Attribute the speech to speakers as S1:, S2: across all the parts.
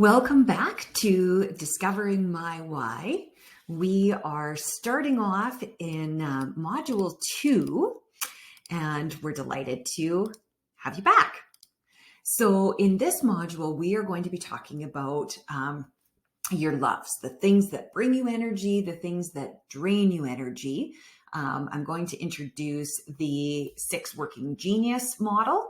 S1: Welcome back to Discovering My Why. We are starting off in Module 2, and we're delighted to have you back. So in this module, we are going to be talking about your loves, the things that bring you energy, the things that drain you energy. I'm going to introduce the 6 working genius model.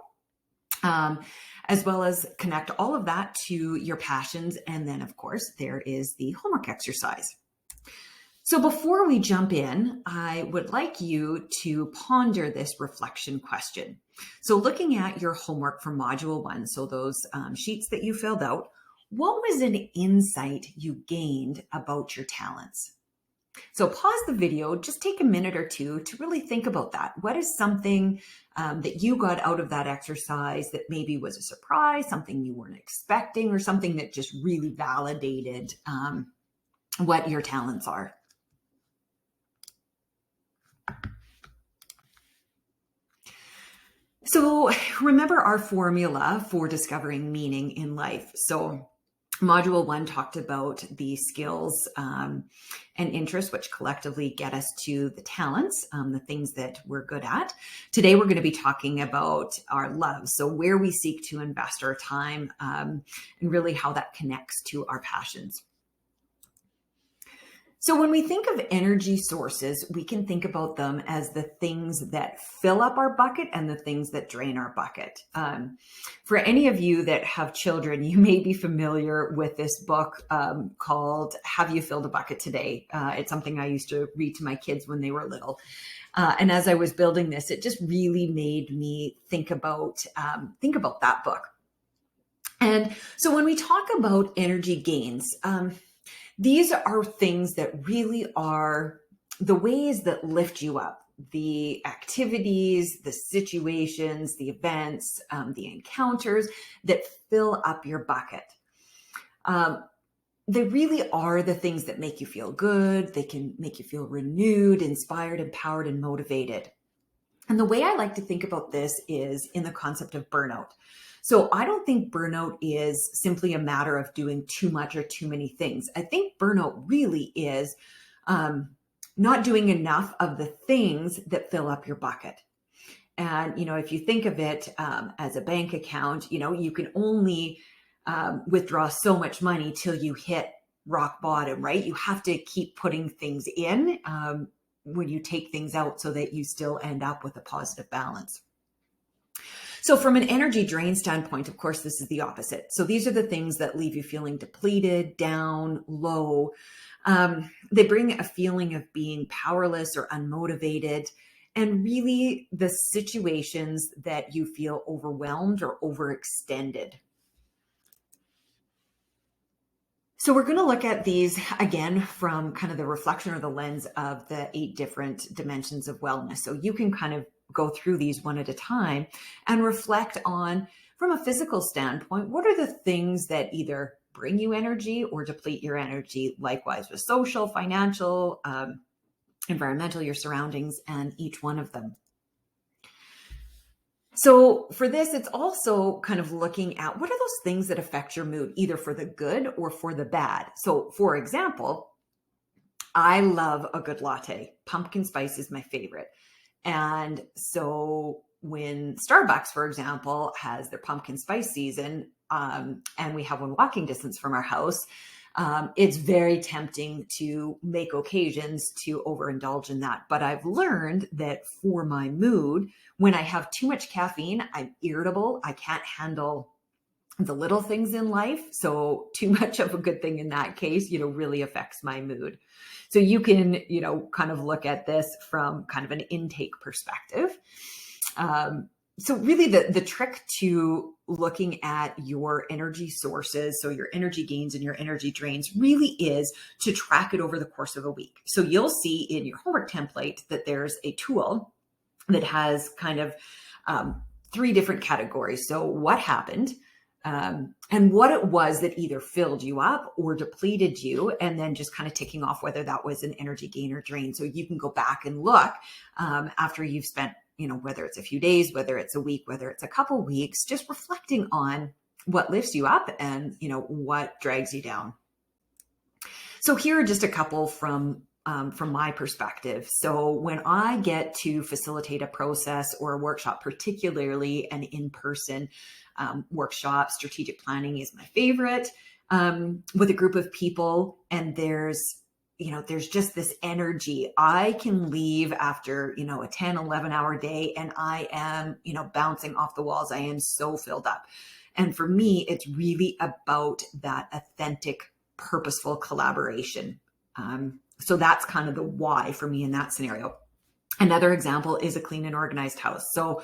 S1: As well as connect all of that to your passions. And then, of course, there is the homework exercise. So before we jump in, I would like you to ponder this reflection question. So looking at your homework for Module 1, so those sheets that you filled out, what was an insight you gained about your talents? So pause the video, just take a minute or two to really think about that. What is something that you got out of that exercise that maybe was a surprise, something you weren't expecting, or something that just really validated what your talents are? So remember our formula for discovering meaning in life. So Module 1 talked about the skills and interests, which collectively get us to the talents, the things that we're good at. Today, we're going to be talking about our loves, so where we seek to invest our time and really how that connects to our passions. So when we think of energy sources, we can think about them as the things that fill up our bucket and the things that drain our bucket. For any of you that have children, you may be familiar with this book called Have You Filled a Bucket Today? It's something I used to read to my kids when they were little. And as I was building this, it just really made me think about that book. And so when we talk about energy gains, these are things that really are the ways that lift you up, the activities, the situations, the events, the encounters that fill up your bucket. They really are the things that make you feel good. They can make you feel renewed, inspired, empowered, and motivated. And the way I like to think about this is in the concept of burnout. So I don't think burnout is simply a matter of doing too much or too many things. I think burnout really is not doing enough of the things that fill up your bucket. And, if you think of it as a bank account, you can only withdraw so much money till you hit rock bottom, right? You have to keep putting things in when you take things out so that you still end up with a positive balance. So from an energy drain standpoint, of course, this is the opposite. So these are the things that leave you feeling depleted, down, low. They bring a feeling of being powerless or unmotivated, and really the situations that you feel overwhelmed or overextended. So we're going to look at these again from kind of the reflection or the lens of the 8 different dimensions of wellness. So you can kind of go through these one at a time and reflect on, from a physical standpoint, what are the things that either bring you energy or deplete your energy? Likewise with social, financial, environmental, your surroundings, and each one of them. So for this, it's also kind of looking at what are those things that affect your mood, either for the good or for the bad. So for example, I love a good latte. Pumpkin spice is my favorite. And so when Starbucks, for example, has their pumpkin spice season, and we have one walking distance from our house, it's very tempting to make occasions to overindulge in that. But I've learned that for my mood, when I have too much caffeine, I'm irritable. I can't handle the little things in life. So too much of a good thing in that case, really affects my mood. So you can, kind of look at this from kind of an intake perspective. So really the trick to looking at your energy sources, so your energy gains and your energy drains, really is to track it over the course of a week. So you'll see in your homework template that there's a tool that has kind of 3 different categories. So what happened, and what it was that either filled you up or depleted you, and then just kind of ticking off whether that was an energy gain or drain. So you can go back and look after you've spent, whether it's a few days, whether it's a week, whether it's a couple weeks, just reflecting on what lifts you up and, what drags you down. So here are just a couple from my perspective. So when I get to facilitate a process or a workshop, particularly an in-person workshop, strategic planning is my favorite, with a group of people, and there's just this energy. I can leave after, a 10, 11 hour day, and I am, bouncing off the walls. I am so filled up. And for me, it's really about that authentic, purposeful collaboration. So that's kind of the why for me in that scenario. Another example is a clean and organized house. So,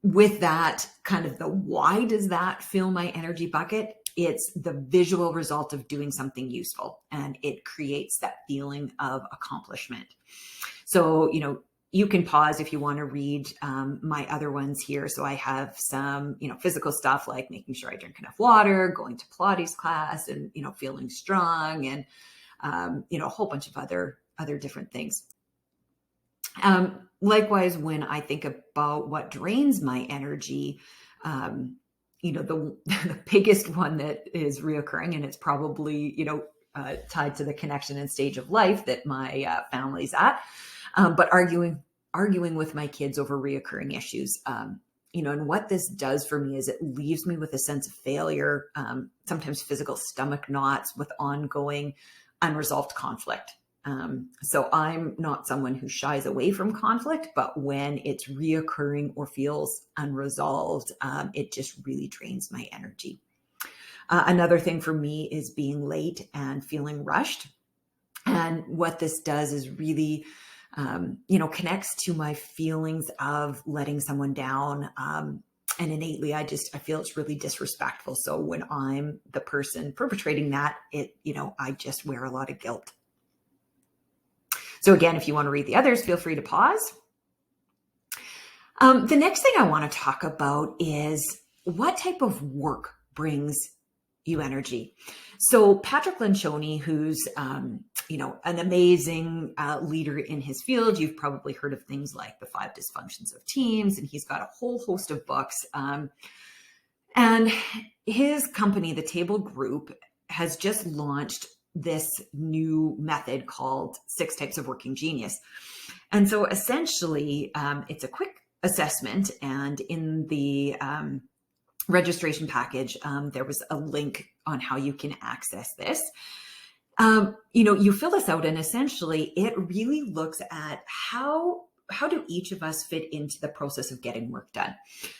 S1: with that kind of the why does that fill my energy bucket? It's the visual result of doing something useful, and it creates that feeling of accomplishment. So, you can pause if you want to read my other ones here. So I have some, physical stuff like making sure I drink enough water, going to Pilates class, and, feeling strong, and, a whole bunch of other different things. Likewise, when I think about what drains my energy, the biggest one that is reoccurring, and it's probably, tied to the connection and stage of life that my family's at, but arguing with my kids over reoccurring issues. And what this does for me is it leaves me with a sense of failure, sometimes physical stomach knots with ongoing unresolved conflict. So I'm not someone who shies away from conflict, but when it's reoccurring or feels unresolved, it just really drains my energy. Another thing for me is being late and feeling rushed. And what this does is really, connects to my feelings of letting someone down. And innately, I feel it's really disrespectful. So when I'm the person perpetrating that, I just wear a lot of guilt. So again, if you want to read the others, feel free to pause. The next thing I want to talk about is what type of work brings you energy. So Patrick Lencioni, who's, an amazing leader in his field, you've probably heard of things like the 5 Dysfunctions of Teams, and he's got a whole host of books. And his company, the Table Group, has just launched this new method called 6 Types of Working Genius. And so essentially, it's a quick assessment, and in the registration package, there was a link on how you can access this. You fill this out, and essentially it really looks at how do each of us fit into the process of getting work done.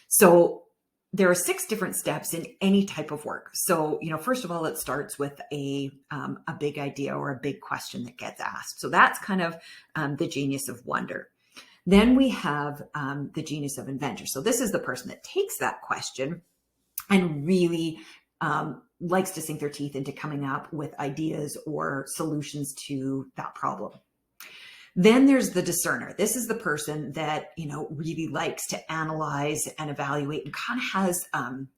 S1: So there are 6 different steps in any type of work. So, first of all, it starts with a big idea or a big question that gets asked. So that's kind of the genius of wonder. Then we have the genius of inventor. So this is the person that takes that question and really likes to sink their teeth into coming up with ideas or solutions to that problem. Then there's the discerner. This is the person that, really likes to analyze and evaluate and kind of has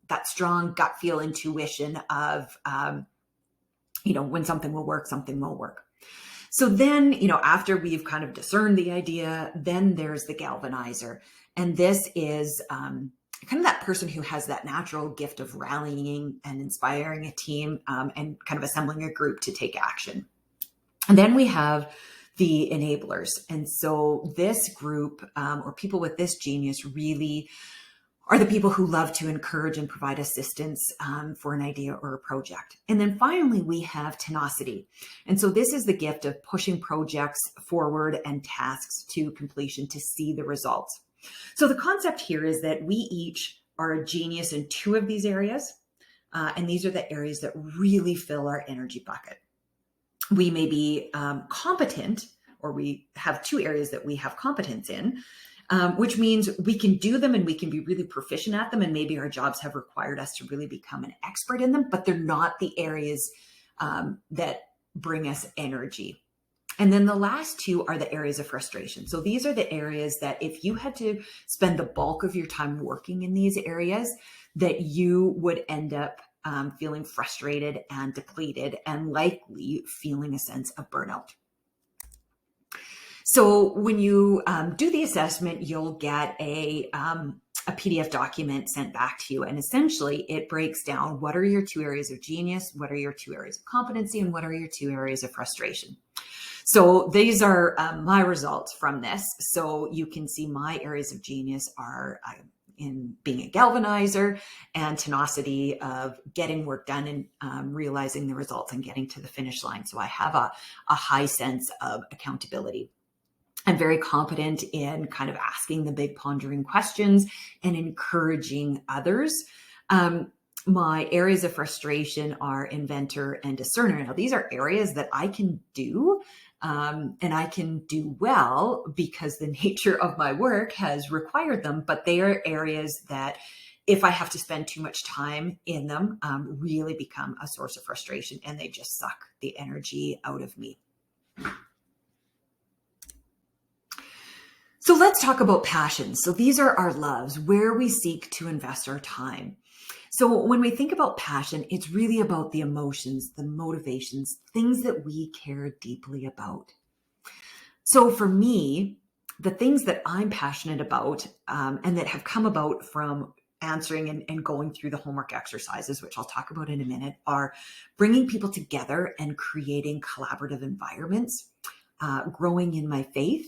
S1: that strong gut feel intuition of, when something will work, something will work. So then, after we've kind of discerned the idea, then there's the galvanizer. And this is kind of that person who has that natural gift of rallying and inspiring a team and kind of assembling a group to take action. And then we have the enablers. And so this group or people with this genius really are the people who love to encourage and provide assistance for an idea or a project. And then finally, we have tenacity. And so this is the gift of pushing projects forward and tasks to completion to see the results. So the concept here is that we each are a genius in 2 of these areas. And these are the areas that really fill our energy bucket. We may be competent, or we have 2 areas that we have competence in, which means we can do them and we can be really proficient at them. And maybe our jobs have required us to really become an expert in them, but they're not the areas that bring us energy. And then the last 2 are the areas of frustration. So these are the areas that if you had to spend the bulk of your time working in these areas, that you would end up feeling frustrated and depleted and likely feeling a sense of burnout. So when you do the assessment, you'll get a a PDF document sent back to you. And essentially it breaks down what are your 2 areas of genius, what are your 2 areas of competency, and what are your 2 areas of frustration. So these are my results from this. So you can see my areas of genius are in being a galvanizer and tenacity of getting work done and realizing the results and getting to the finish line. So I have a high sense of accountability. I'm very competent in kind of asking the big pondering questions and encouraging others. My areas of frustration are inventor and discerner. Now, these are areas that I can do and I can do well because the nature of my work has required them, but they are areas that if I have to spend too much time in them, really become a source of frustration and they just suck the energy out of me. So let's talk about passion. So these are our loves, where we seek to invest our time. So when we think about passion, it's really about the emotions, the motivations, things that we care deeply about. So for me, the things that I'm passionate about and that have come about from answering and going through the homework exercises, which I'll talk about in a minute, are bringing people together and creating collaborative environments, growing in my faith,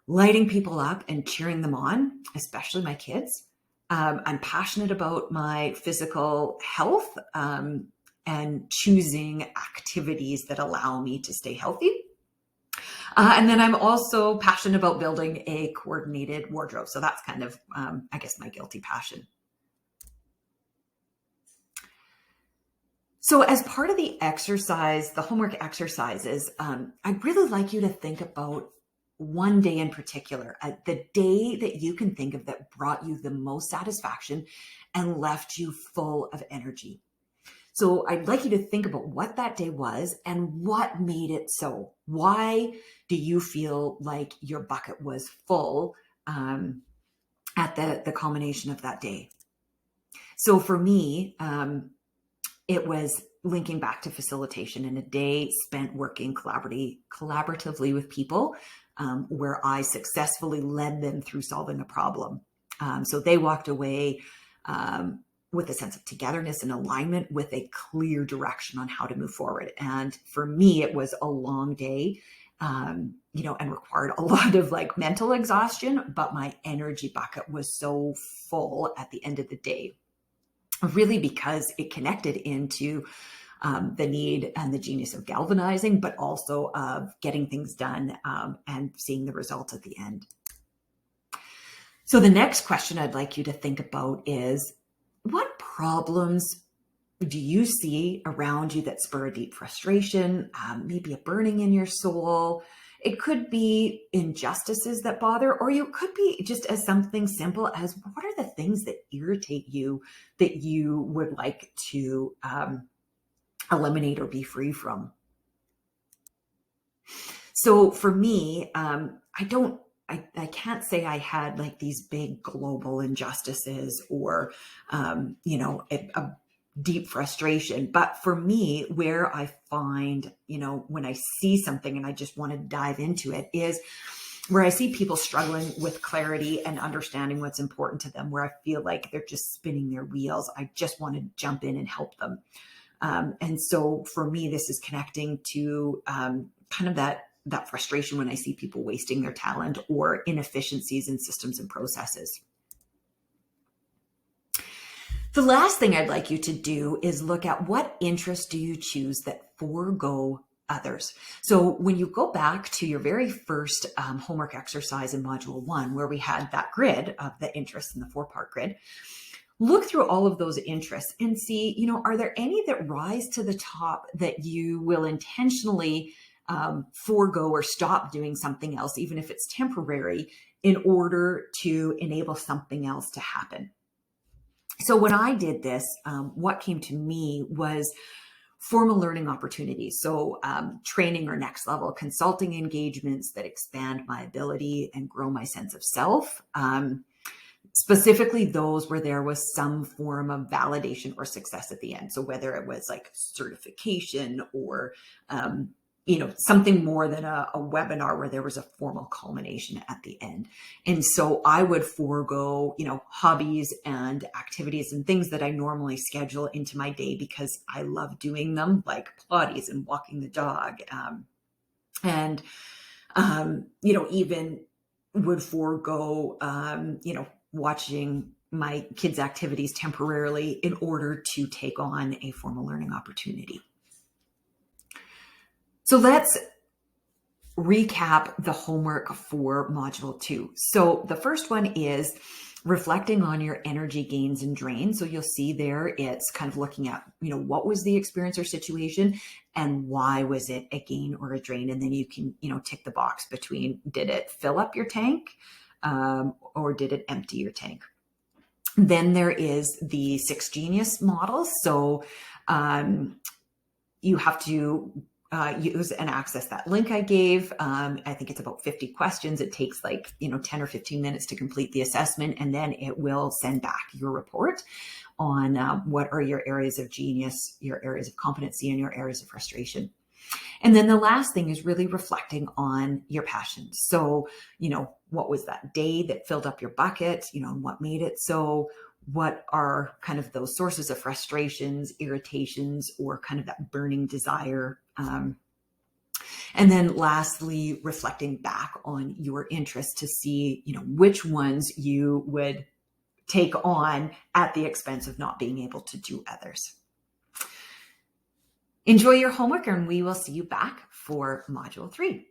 S1: lighting people up and cheering them on, especially my kids. I'm passionate about my physical health and choosing activities that allow me to stay healthy. And then I'm also passionate about building a coordinated wardrobe. So that's kind of, I guess, my guilty passion. So as part of the exercise, the homework exercises, I'd really like you to think about one day in particular, the day that you can think of that brought you the most satisfaction and left you full of energy. So I'd like you to think about what that day was and what made it so. Why do you feel like your bucket was full at the culmination of that day? So for me, it was linking back to facilitation and a day spent working collaboratively with people where I successfully led them through solving a problem. So they walked away with a sense of togetherness and alignment with a clear direction on how to move forward. And for me, it was a long day, and required a lot of like mental exhaustion, but my energy bucket was so full at the end of the day, really because it connected into the need and the genius of galvanizing, but also of getting things done and seeing the results at the end. So the next question I'd like you to think about is, what problems do you see around you that spur a deep frustration, maybe a burning in your soul? It could be injustices that bother, or you could be just as something simple as, what are the things that irritate you that you would like to eliminate or be free from? So for me, I can't say I had like these big global injustices or, a deep frustration. But for me, where I find, when I see something and I just want to dive into it, is where I see people struggling with clarity and understanding what's important to them, where I feel like they're just spinning their wheels. I just want to jump in and help them. And so for me, this is connecting to kind of that frustration when I see people wasting their talent or inefficiencies in systems and processes. The last thing I'd like you to do is look at what interests do you choose that forego others. So when you go back to your very first homework exercise in module 1, where we had that grid of the interests in the 4-part grid, look through all of those interests and see, are there any that rise to the top that you will intentionally forego or stop doing something else, even if it's temporary, in order to enable something else to happen? So when I did this, what came to me was formal learning opportunities. So training or next level consulting engagements that expand my ability and grow my sense of self. Specifically those where there was some form of validation or success at the end. So whether it was like certification or, something more than a webinar where there was a formal culmination at the end. And so I would forego, hobbies and activities and things that I normally schedule into my day because I love doing them, like Pilates and walking the dog. Even would forego, watching my kids' activities temporarily in order to take on a formal learning opportunity. So let's recap the homework for Module 2. So the first one is reflecting on your energy gains and drains. So you'll see there it's kind of looking at, what was the experience or situation and why was it a gain or a drain? And then you can, tick the box between, did it fill up your tank or did it empty your tank? Then there is the 6 Genius models. So you have to use and access that link I gave. I think it's about 50 questions. It takes 10 or 15 minutes to complete the assessment, and then it will send back your report on what are your areas of genius, your areas of competency, and your areas of frustration. And then the last thing is really reflecting on your passions. So, what was that day that filled up your bucket, and what made it so? What are kind of those sources of frustrations, irritations, or kind of that burning desire? And then lastly, reflecting back on your interests to see, which ones you would take on at the expense of not being able to do others. Enjoy your homework, and we will see you back for Module 3.